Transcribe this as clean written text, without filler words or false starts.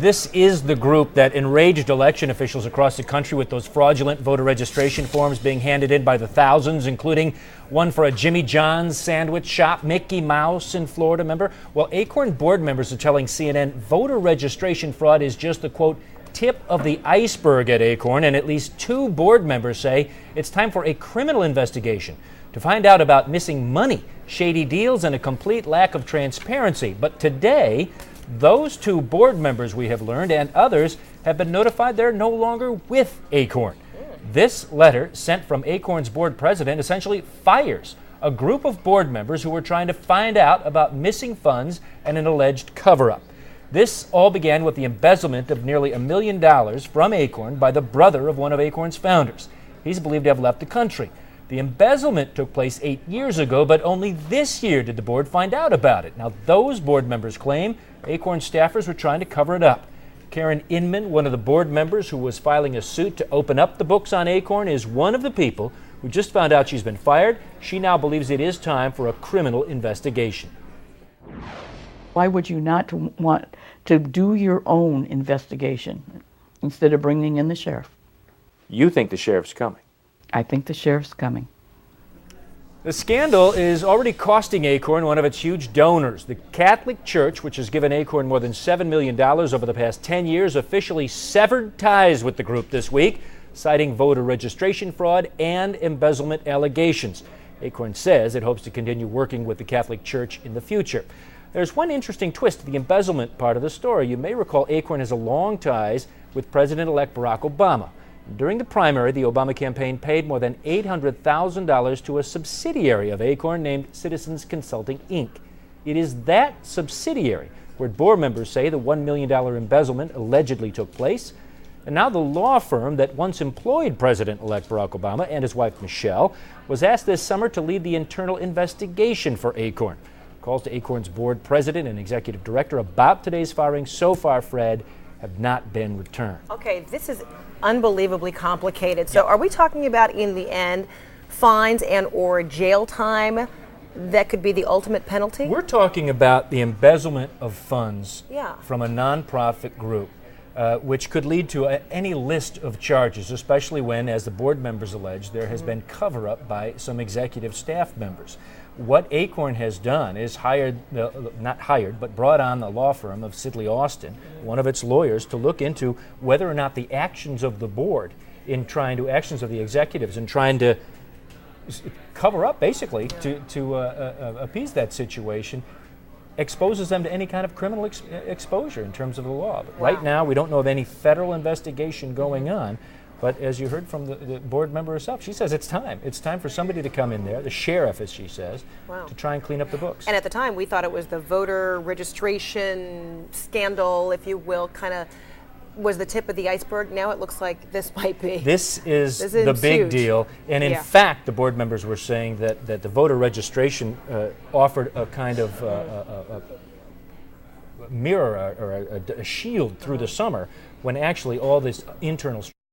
This is the group that enraged election officials across the country with those fraudulent voter registration forms being handed in by the thousands, including one for a Jimmy John's sandwich shop, Mickey Mouse in Florida, remember? Well, ACORN board members are telling CNN voter registration fraud is just the, quote, tip of the iceberg at ACORN, and at least 2 board members say it's time for a criminal investigation to find out about missing money, shady deals, and a complete lack of transparency. But today, those 2 board members, we have learned, and others have been notified they're no longer with ACORN. This letter, sent from ACORN's board president, essentially fires a group of board members who were trying to find out about missing funds and an alleged cover-up. This all began with the embezzlement of nearly $1 million from ACORN by the brother of one of ACORN's founders. He's believed to have left the country. The embezzlement took place 8 years ago, but only this year did the board find out about it. Now, those board members claim ACORN staffers were trying to cover it up. Karen Inman, one of the board members who was filing a suit to open up the books on ACORN, is one of the people who just found out she's been fired. She now believes it is time for a criminal investigation. Why would you not want to do your own investigation instead of bringing in the sheriff? You think the sheriff's coming? I think the sheriff's coming. The scandal is already costing ACORN one of its huge donors. The Catholic Church, which has given ACORN more than $7 million over the past 10 years, officially severed ties with the group this week, citing voter registration fraud and embezzlement allegations. ACORN says it hopes to continue working with the Catholic Church in the future. There's one interesting twist to the embezzlement part of the story. You may recall ACORN has a long ties with President-elect Barack Obama. During the primary, the Obama campaign paid more than $800,000 to a subsidiary of ACORN named Citizens Consulting, Inc. It is that subsidiary where board members say the $1 million embezzlement allegedly took place. And now the law firm that once employed President-elect Barack Obama and his wife Michelle was asked this summer to lead the internal investigation for ACORN. Calls to ACORN's board president and executive director about today's firing so far, Fred, have not been returned. Okay, this is unbelievably complicated. So are we talking about, in the end, fines and or jail time that could be the ultimate penalty? We're talking about the embezzlement of funds Yeah. from a nonprofit group, which could lead to any list of charges, especially when, as the board members allege, there has been cover-up by some executive staff members. What ACORN has done is brought on the law firm of Sidley Austin, one of its lawyers, to look into whether or not the actions of the board actions of the executives in trying to cover up, basically, to appease that situation, exposes them to any kind of criminal exposure in terms of the law. But right now, we don't know of any federal investigation going on. But as you heard from the board member herself, she says it's time. It's time for somebody to come in there, the sheriff, as she says, to try and clean up the books. And at the time, we thought it was the voter registration scandal, if you will, kind of was the tip of the iceberg. Now it looks like this might be. This is the big deal. And in fact, the board members were saying that the voter registration offered a kind of a mirror or a shield through the summer, when actually all this internal